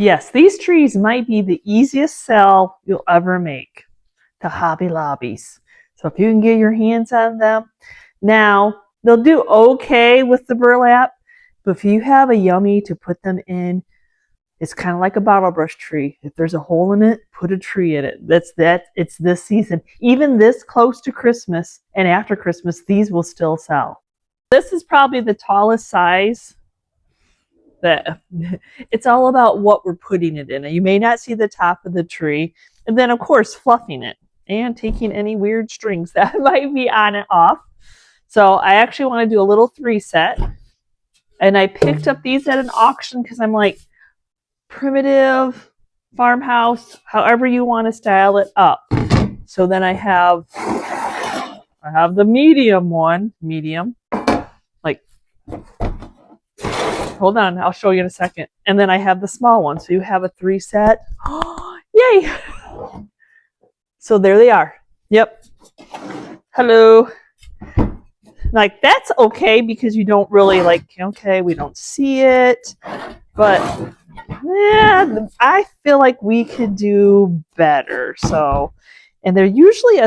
Yes, these trees might be the easiest sell you'll ever make to Hobby Lobbies. So if you can get your hands on them. Now, they'll do okay with the burlap, but if you have a yummy to put them in, it's kind of like a bottle brush tree. If there's a hole in it, put a tree in it. It's this season. Even this close to Christmas and after Christmas, these will still sell. This is probably the tallest size. That it's all about what we're putting it in. You may not see the top of the tree. And then of course fluffing it and taking any weird strings that might be on and off. So I actually want to do a little 3 set. And I picked up these at an auction because I'm like, primitive, farmhouse, however you want to style it up. So then I have the medium one, like, hold on, I'll show you in a second. And then I have the small one. So you have a 3 set. Oh, yay! So there they are. Yep. Hello. Like, that's okay because you don't really like, okay, we don't see it. But yeah, I feel like we could do better. So, and they're usually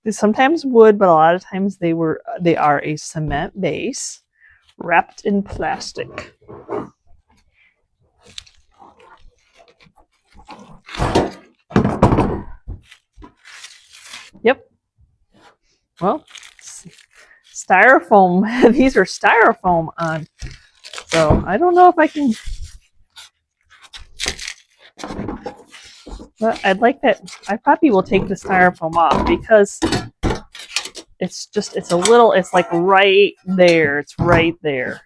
sometimes wood, but a lot of times they are a cement base wrapped in plastic. Yep. Well, styrofoam. These are styrofoam on. So I don't know if I can. But I'd like that. I probably will take the styrofoam off because it's like right there. It's right there.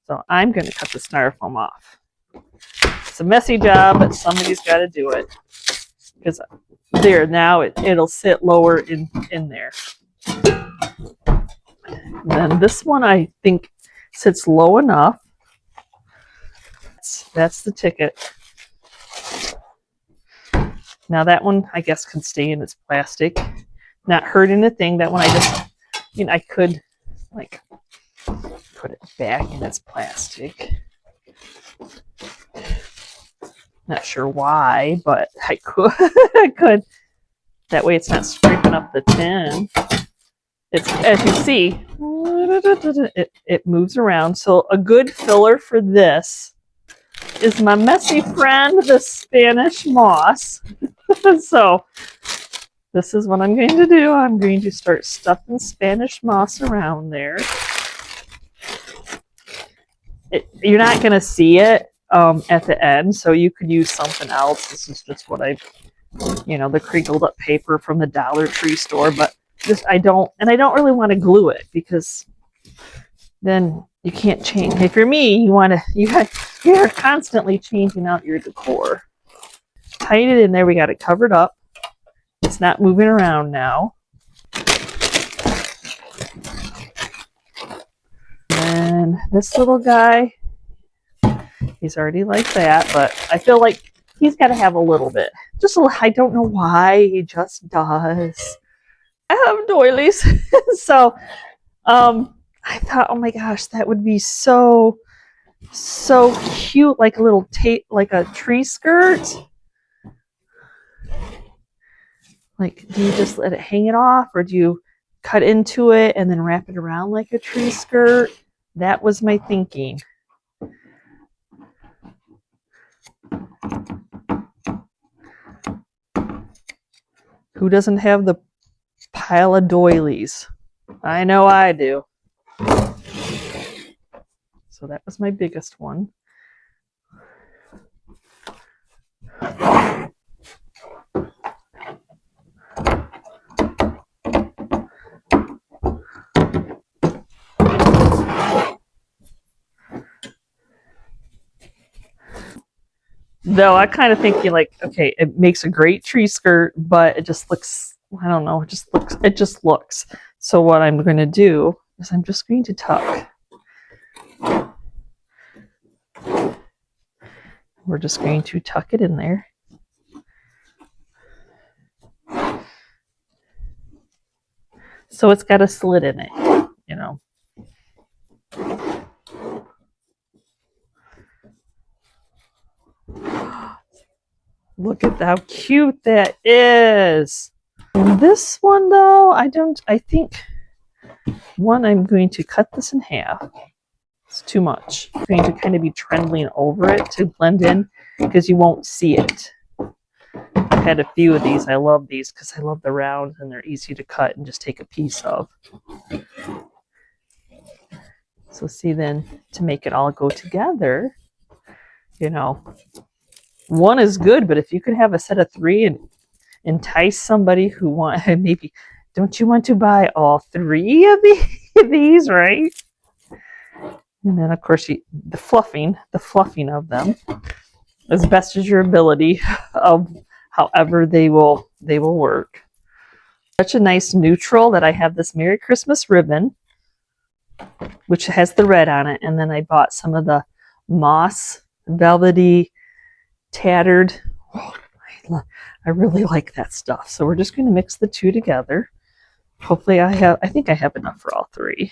So I'm going to cut the styrofoam off. It's a messy job, but somebody's got to do it. Because there, now it'll sit lower in there. And then this one I think sits low enough. That's the ticket. Now that one I guess can stay in its plastic. Not hurting a thing. That one I could like put it back in its plastic. Not sure way, but I could. I could. That way it's not scraping up the tin. It's, as you see, it moves around. So a good filler for this is my messy friend, the Spanish moss. So this is what I'm going to do. I'm going to start stuffing Spanish moss around there. You're not going to see it at the end, so you could use something else. This is just what the crinkled up paper from the Dollar Tree store, but I don't really want to glue it because then you can't change. If you're me, you're constantly changing out your decor. Tighten it in there. We got it covered up. It's not moving around now. And this little guy, he's already like that, but I feel like he's got to have a little bit. I don't know why, he just does. I have doilies. So I thought, oh my gosh, that would be so cute, like a little like a tree skirt. Like, do you just let it hang it off, or do you cut into it and then wrap it around like a tree skirt? That was my thinking. Who doesn't have the pile of doilies? I know I do. So that was my biggest one. Though I kind of think okay, it makes a great tree skirt, but it just looks, I don't know, it just looks. So what I'm going to do is I'm just going to tuck. We're just going to tuck it in there. So it's got a slit in it, Look at how cute that is. And this one though, I think one, I'm going to cut this in half. It's too much. I'm going to kind of be trundling over it to blend in because you won't see it. I've had a few of these. I love these because I love the round and they're easy to cut and just take a piece of. So see, then to make it all go together, you know, one is good, but if you could have a set of 3 and entice somebody who maybe, don't you want to buy all 3 of these, right? And then of course the fluffing of them as best as your ability of however they will work. Such a nice neutral that I have this Merry Christmas ribbon, which has the red on it, and then I bought some of the moss velvety tattered. Oh, I really like that stuff. So we're just going to mix the 2 together. Hopefully I think I have enough for all 3.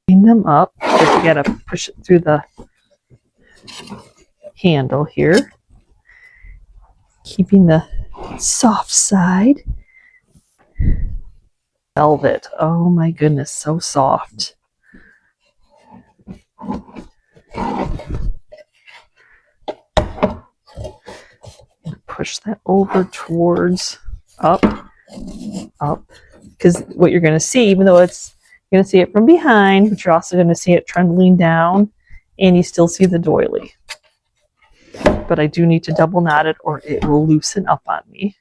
Clean them up because you got to push it through the handle here, keeping the soft side. Velvet, oh my goodness, so soft. Push that over towards up, because what you're going to see, even though you're going to see it from behind, but you're also going to see it trundling down, and you still see the doily. But I do need to double knot it or it will loosen up on me.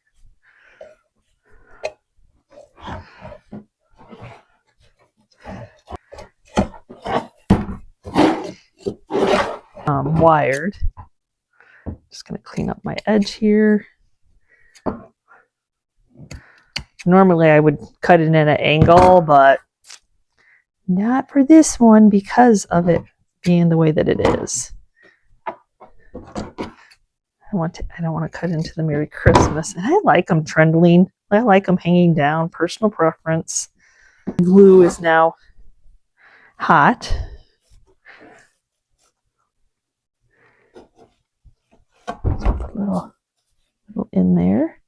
Wired. Just going to clean up my edge here. Normally I would cut it in an angle, but not for this one because of it being the way that it is. I don't want to cut into the Merry Christmas. And I like them trundling. I like them hanging down. Personal preference. Glue is now hot. A little in there.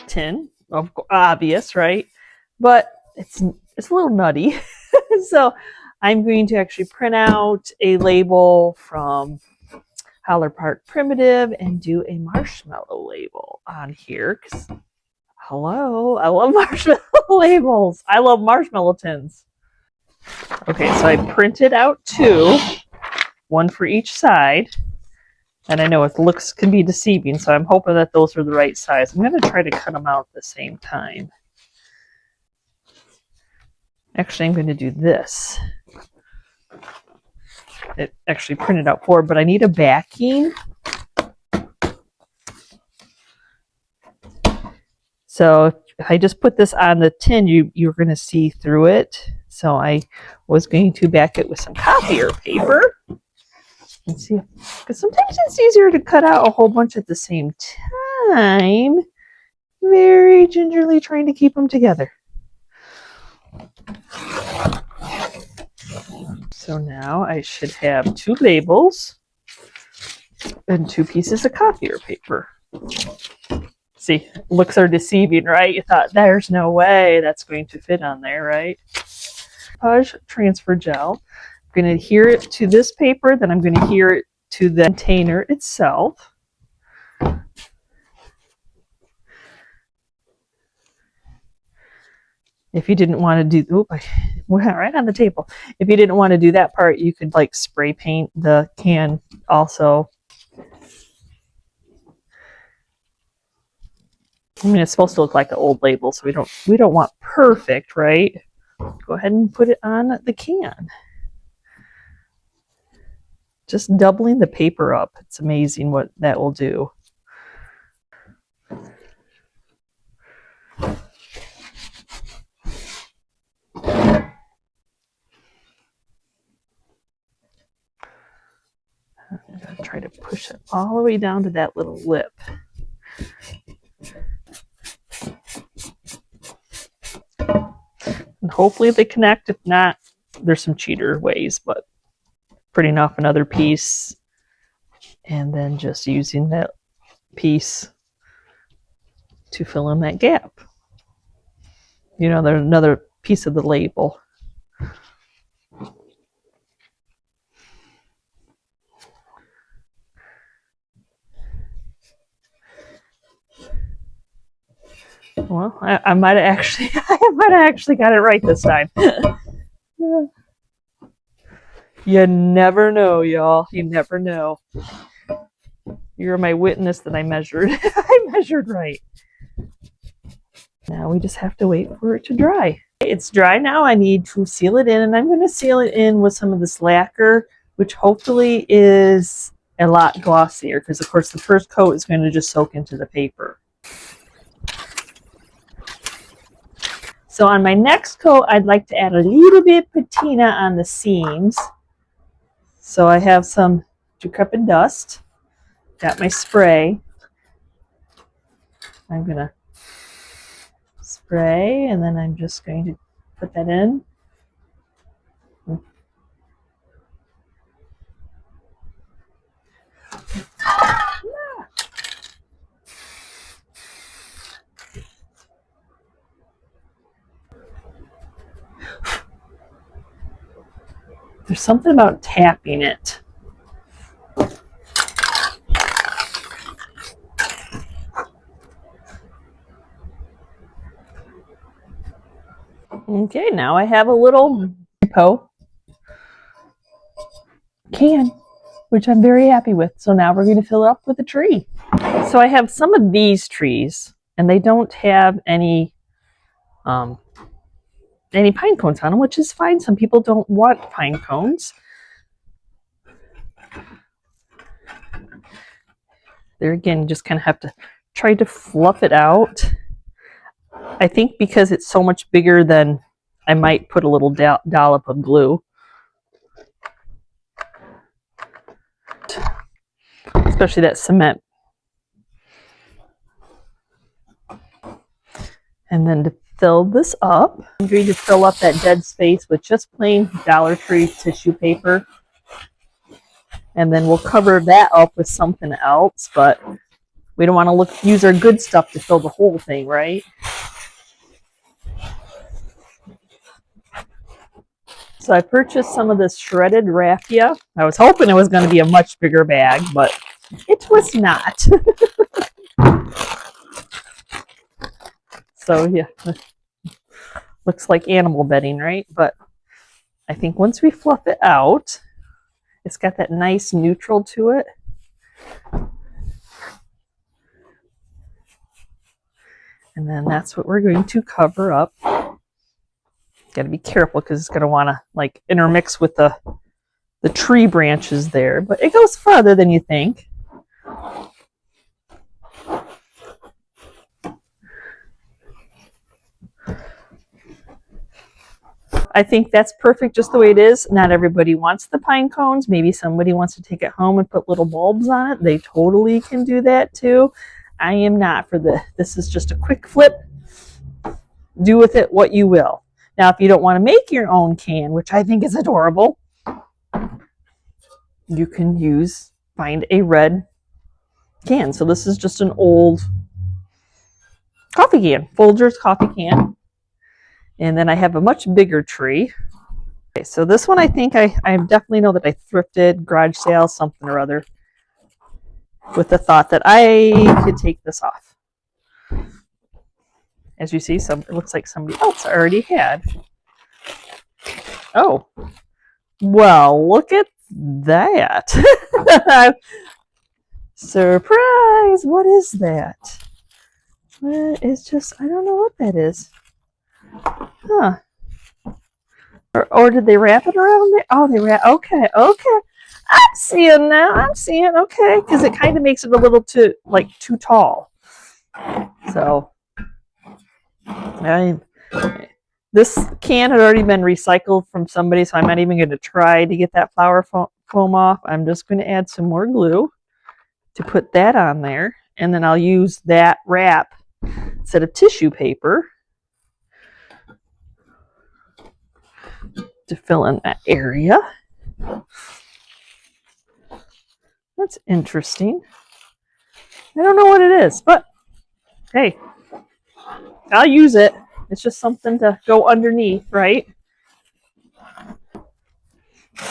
Tin, obvious, right? But it's a little nutty. So I'm going to actually print out a label from Holler Park Primitive and do a marshmallow label on here. Hello, I love marshmallow labels. I love marshmallow tins. Okay, so I printed out 2, one for each side. And I know it can be deceiving, so I'm hoping that those are the right size. I'm going to try to cut them out at the same time. Actually, I'm going to do this. It actually printed out 4, but I need a backing. So if I just put this on the tin, you're going to see through it. So I was going to back it with some copier paper. Let's see, because sometimes it's easier to cut out a whole bunch at the same time. Very gingerly trying to keep them together. So now I should have 2 labels and 2 pieces of copier paper. See, looks are deceiving, right? You thought there's no way that's going to fit on there, right? Transfer gel. I'm going to adhere it to this paper, then I'm going to adhere it to the container itself. If you didn't want to do, right on the table. If you didn't want to do that part, you could like spray paint the can also. I mean, it's supposed to look like an old label, so we don't want perfect, right? Go ahead and put it on the can. Just doubling the paper up. It's amazing what that will do. I'm going to try to push it all the way down to that little lip. And hopefully they connect. If not, there's some cheater ways, but printing off another piece and then just using that piece to fill in that gap. You know, there's another piece of the label. Well, I might have actually, got it right this time. You never know, y'all. You never know. You're my witness that I measured. I measured right. Now we just have to wait for it to dry. It's dry now. I need to seal it in, and I'm going to seal it in with some of this lacquer, which hopefully is a lot glossier, because of course the first coat is going to just soak into the paper. So on my next coat, I'd like to add a little bit patina on the seams. So I have some decrepit dust. Got my spray. I'm going to spray, and then I'm just going to put that in. There's something about tapping it. Okay, now I have a little repo can, which I'm very happy with. So now we're going to fill it up with a tree. So I have some of these trees, and they don't have any pine cones on them, which is fine. Some people don't want pine cones. There again, you just kind of have to try to fluff it out. I think because it's so much bigger than, I might put a little dollop of glue. Especially that cement. And then to fill this up, I'm going to fill up that dead space with just plain Dollar Tree tissue paper. And then we'll cover that up with something else, but we don't want to use our good stuff to fill the whole thing, right? So I purchased some of this shredded raffia. I was hoping it was going to be a much bigger bag, but it was not. So yeah, looks like animal bedding, right? But I think once we fluff it out, it's got that nice neutral to it. And then that's what we're going to cover up. Got to be careful because it's going to want to like intermix with the tree branches there, but it goes farther than you think. I think that's perfect just the way it is. Not everybody wants the pine cones. Maybe somebody wants to take it home and put little bulbs on it. They totally can do that too. I am not for this. This is just a quick flip. Do with it what you will. Now, if you don't want to make your own can, which I think is adorable, you can find a red can. So this is just an old coffee can, Folgers coffee can. And then I have a much bigger tree. Okay, so this one I think I definitely know that I thrifted, garage sale, something or other, with the thought that I could take this off. As you see, it looks like somebody else already had. Oh, well, look at that. Surprise! What is that? It's just, I don't know what that is. Huh. Or did they wrap it around there? Oh, they wrap. Okay. I'm seeing now. I'm seeing. Okay, because it kind of makes it a little too tall. So, this can had already been recycled from somebody, so I'm not even going to try to get that flower foam off, I'm just going to add some more glue to put that on there. And then I'll use that wrap instead of tissue paper to fill in that area. That's interesting. I don't know what it is, but hey, I'll use it. It's just something to go underneath, right?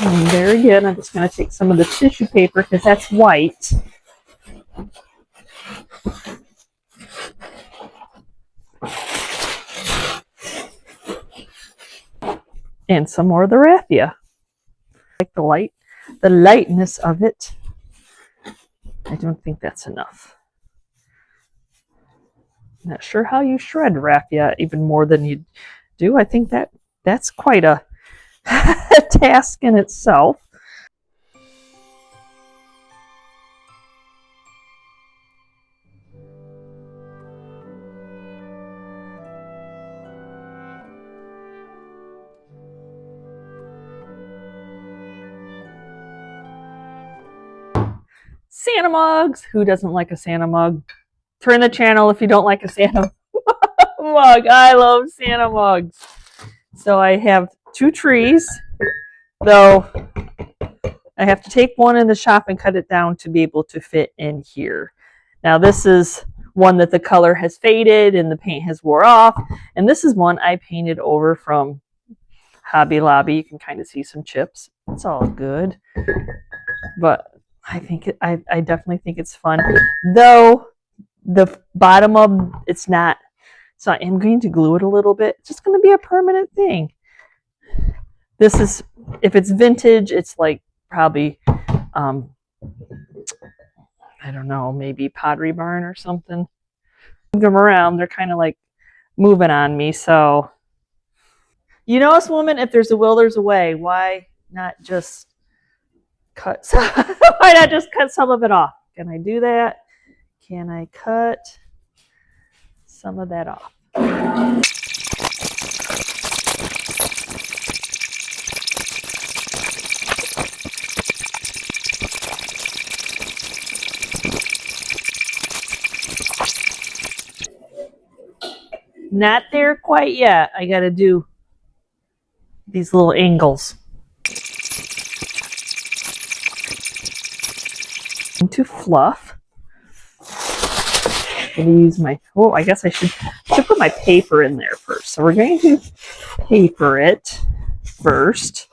And there again, I'm just going to take some of the tissue paper because that's white. And some more of the raffia. Like the lightness of it. I don't think that's enough. Not sure how you shred raffia even more than you do. I think that's quite a task in itself. Santa mugs. Who doesn't like a Santa mug? Turn the channel if you don't like a Santa mug. I love Santa mugs. So I have 2 trees, though I have to take one in the shop and cut it down to be able to fit in here. Now this is one that the color has faded and the paint has wore off, and this is one I painted over from Hobby Lobby. You can kind of see some chips. It's all good, but I definitely think it's fun. Though the bottom of it's not, so I am going to glue it a little bit. It's just going to be a permanent thing. This is, if it's vintage, it's like probably, I don't know, maybe Pottery Barn or something. Move them around, they're kind of like moving on me. So, you know, us women, if there's a will, there's a way. Why not just cut? Why not just cut some of it off? Can I do that? Can I cut some of that off? Not there quite yet. I got to do these little angles. Into fluff. I'm going to use my, I guess I should put my paper in there first. So we're going to paper it first.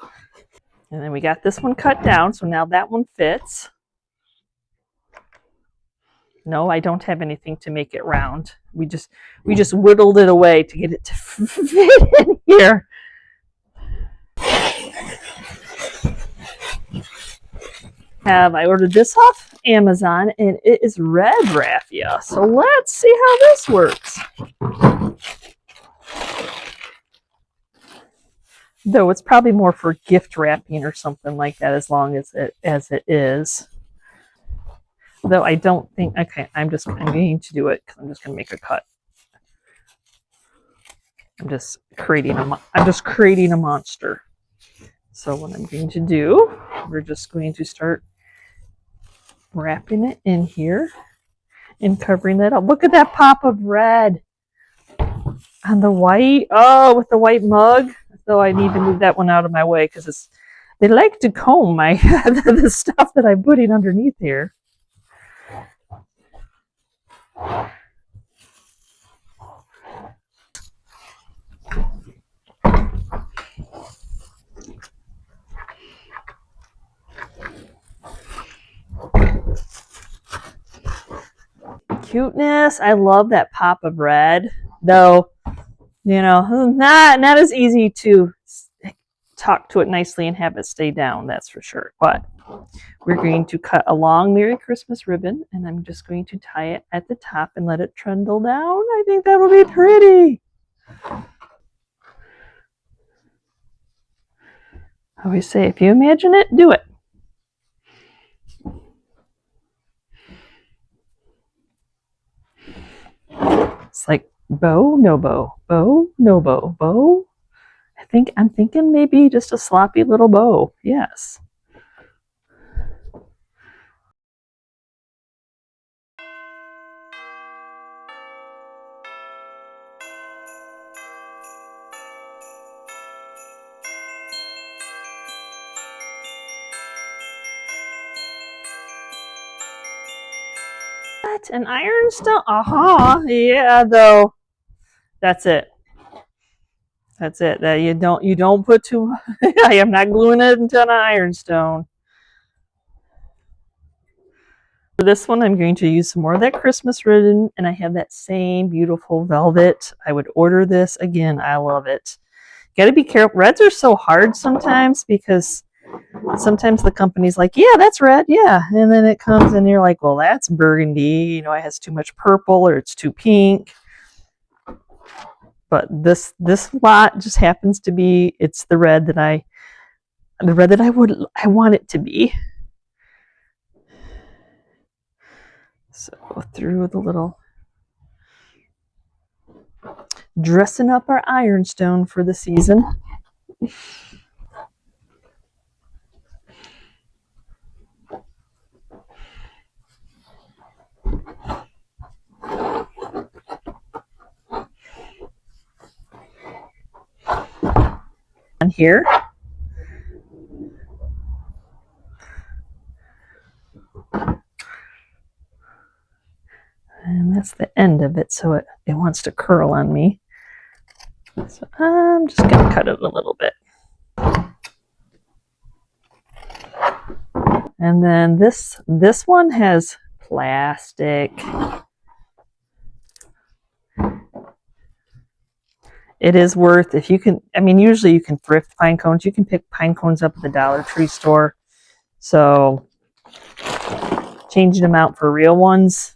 And then we got this one cut down. So now that one fits. No, I don't have anything to make it round. We just whittled it away to get it to fit in here. I ordered this off Amazon and it is red raffia. So let's see how this works. Though it's probably more for gift wrapping or something like that, as long as it is. Though I don't think, okay, I'm going to do it because I'm just going to make a cut. I'm just creating a monster. So what I'm going to do, we're just going to start wrapping it in here and covering that up. Look at that pop of red on the white. Oh, with the white mug. So I need to move that one out of my way because they like to comb my the stuff that I'm putting underneath here. Cuteness. I love that pop of red, though, you know, not as easy to talk to it nicely and have it stay down, that's for sure. But we're going to cut a long Merry Christmas ribbon, and I'm just going to tie it at the top and let it trundle down. I think that'll be pretty. I always say, if you imagine it, do it. It's like bow, no bow, bow, no bow, bow. I'm thinking maybe just a sloppy little bow. Yes. What? An ironstone? Yeah, though. That's it. That's it. That you don't put too. I am not gluing it into an ironstone. For this one, I'm going to use some more of that Christmas ribbon, and I have that same beautiful velvet. I would order this again. I love it. Got to be careful. Reds are so hard sometimes because sometimes the company's like, yeah, that's red, yeah, and then it comes and you're like, well, that's burgundy. You know, it has too much purple or it's too pink. But this lot just happens to be, it's the red that I want it to be. So through the little, dressing up our ironstone for the season. On here. And that's the end of it, so it wants to curl on me. So I'm just going to cut it a little bit. And then this one has plastic. It is worth, if you can, I mean, usually you can thrift pine cones. You can pick pine cones up at the Dollar Tree store. So changing them out for real ones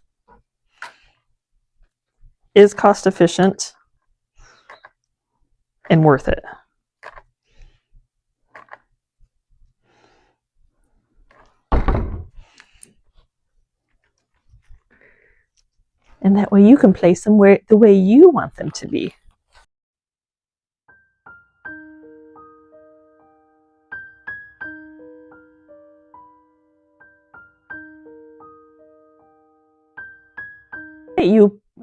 is cost efficient and worth it. And that way you can place them where the way you want them to be.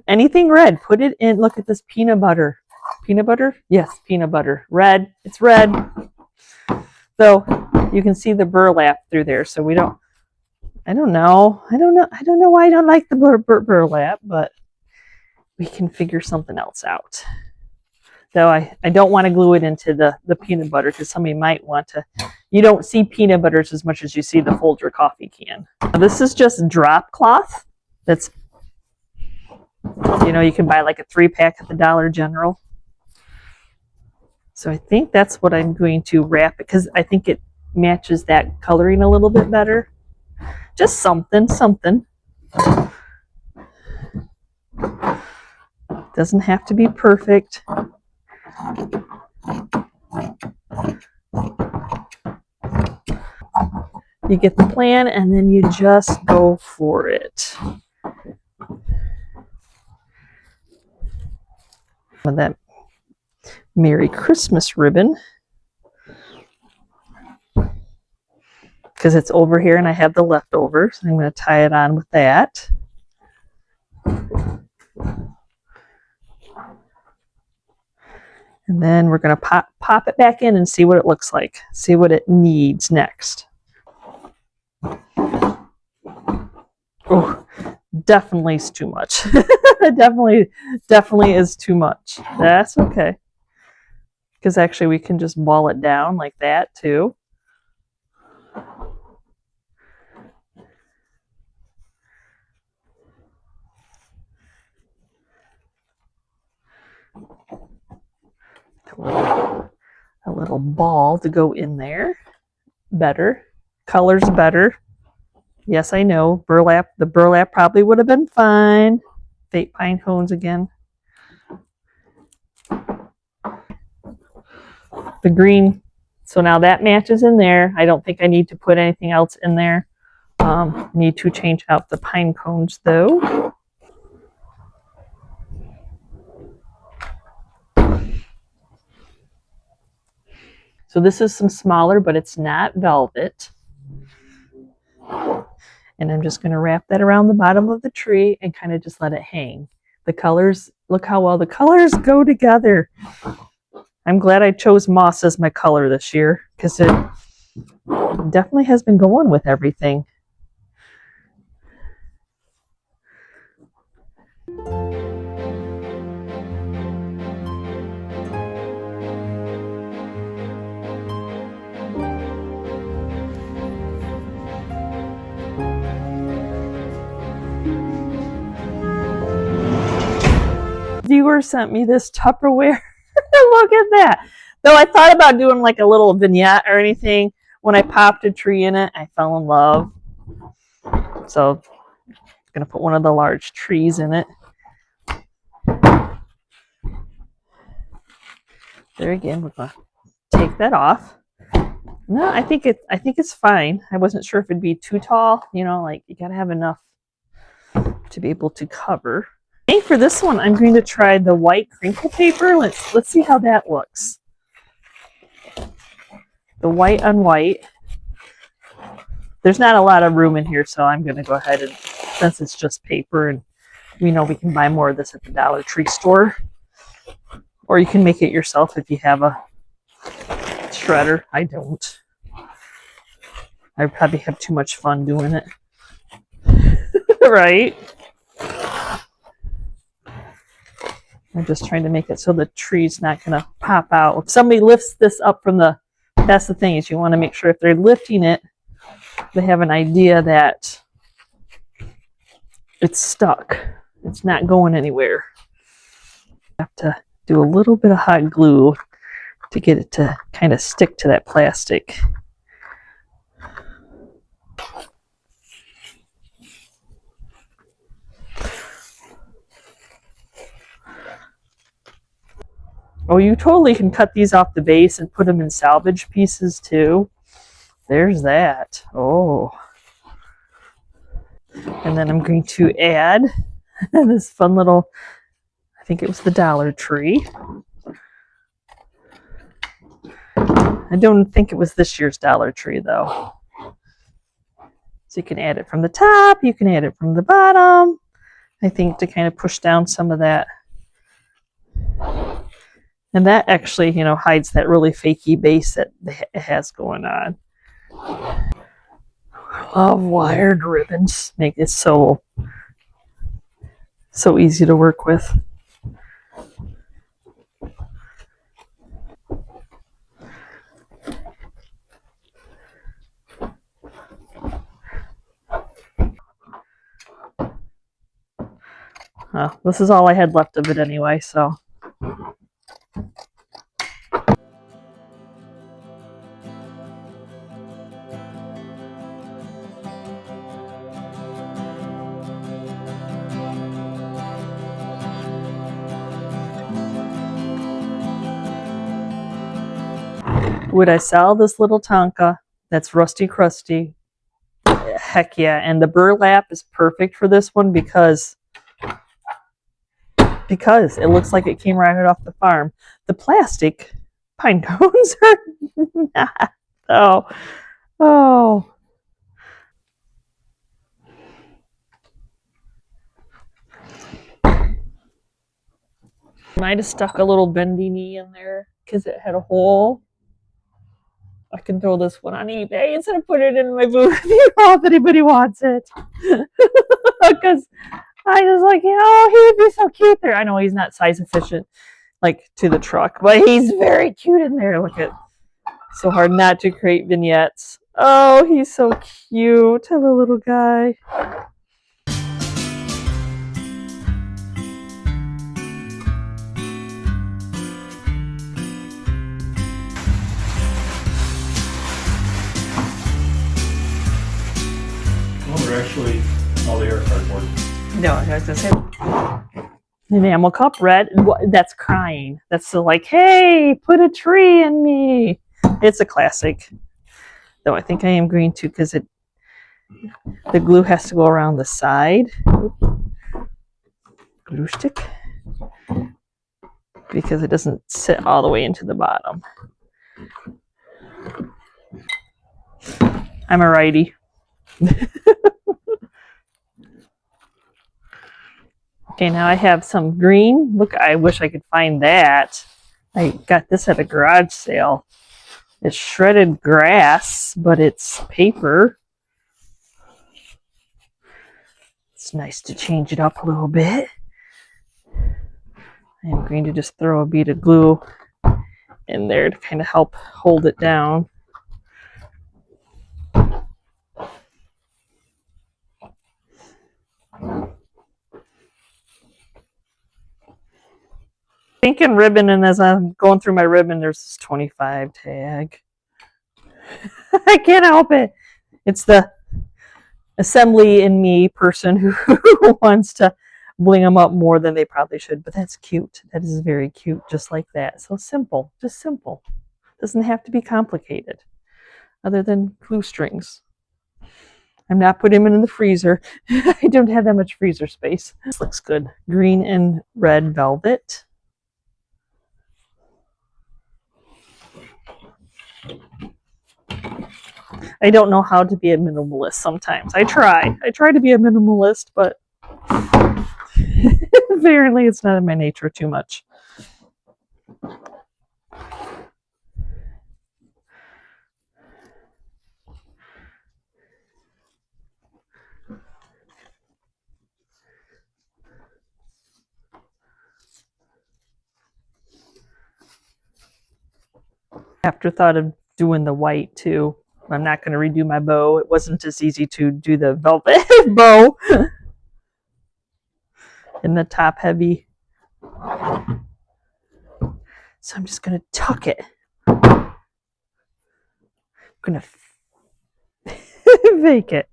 Anything red, put it in. Look at this peanut butter. Peanut butter? Yes, peanut butter. Red. It's red. So you can see the burlap through there. So we don't. I don't know why I don't like the burlap, but we can figure something else out. Though I don't want to glue it into the peanut butter because somebody might want to. You don't see peanut butters as much as you see the Folger coffee can. Now, this is just drop cloth. That's, you know, you can buy like a 3-pack at the Dollar General. So I think that's what I'm going to wrap it because I think it matches that coloring a little bit better. Just something. Doesn't have to be perfect. You get the plan and then you just go for it. With that Merry Christmas ribbon. Because it's over here and I have the leftovers. So I'm going to tie it on with that. And then we're going to pop it back in and see what it looks like. See what it needs next. Oh, definitely is too much. definitely is too much. That's okay. Because actually we can just ball it down like that too. A little ball to go in there. Better. Color's better. Yes, I know. Burlap. The burlap probably would have been fine. Fake pine cones again. The green. So now that matches in there. I don't think I need to put anything else in there. Need to change out the pine cones though. So this is some smaller, but it's not velvet. And I'm just going to wrap that around the bottom of the tree and kind of just let it hang. The colors, look how well the colors go together. I'm glad I chose moss as my color this year because it definitely has been going with everything. viewer sent me this Tupperware. Look at that. Though I thought about doing like a little vignette or anything. When I popped a tree in it, I fell in love. So I'm going to put one of the large trees in it. There again, we're going to take that off. No, I think it's fine. I wasn't sure if it'd be too tall. You know, like you got to have enough to be able to cover. I think for this one, I'm going to try the white crinkle paper. Let's see how that looks. The white on white. There's not a lot of room in here, so I'm going to go ahead and, since it's just paper, and we know we can buy more of this at the Dollar Tree store. Or you can make it yourself if you have a shredder. I don't. I probably have too much fun doing it. Right? I'm just trying to make it so the tree's not going to pop out. If somebody lifts this up from the, that's the thing, is you want to make sure if they're lifting it, they have an idea that it's stuck. It's not going anywhere. I have to do a little bit of hot glue to get it to kind of stick to that plastic. Oh, you totally can cut these off the base and put them in salvage pieces too. There's that. Oh. And then I'm going to add this fun little, I think it was the Dollar Tree. I don't think it was this year's Dollar Tree though. So you can add it from the top, you can add it from the bottom. I think to kind of push down some of that. And that actually, you know, hides that really fakey base that it has going on. I love wired ribbons. Make it so easy to work with. This is all I had left of it anyway, so. Would I sell this little Tonka that's rusty crusty? Heck yeah. And the burlap is perfect for this one because it looks like it came right off the farm. The plastic pine cones are not. Oh. Might have stuck a little bendy knee in there because it had a hole. I can throw this one on eBay instead of putting it in my booth. You know, if anybody wants it. Because I was like, oh, he would be so cute there. I know he's not size efficient, like to the truck, but he's very cute in there. Look at, so hard not to create vignettes. Oh, he's so cute. Hello, little guy. Actually, all the air cardboard. No, I was gonna say enamel cup red. That's crying. That's the like, hey, put a tree in me. It's a classic. Though I think I am going to, because the glue has to go around the side. Glue stick, because it doesn't sit all the way into the bottom. I'm a righty. Okay, now I have some green. Look, I wish I could find that. I got this at a garage sale. It's shredded grass, but it's paper. It's nice to change it up a little bit. I'm going to just throw a bead of glue in there to kind of help hold it down. Thinking ribbon, and as I'm going through my ribbon, there's this 25 tag. I can't help it. It's the assembly in me person who wants to bling them up more than they probably should, but that's cute. That is very cute, just like that. So simple, just simple. Doesn't have to be complicated, other than glue strings. I'm not putting them in the freezer. I don't have that much freezer space. This looks good. Green and red velvet. I don't know how to be a minimalist sometimes. I try to be a minimalist, but apparently it's not in my nature too much. Afterthought of doing the white too. I'm not going to redo my bow. It wasn't as easy to do the velvet bow in the top heavy. So I'm just going to tuck it. I'm going to fake it.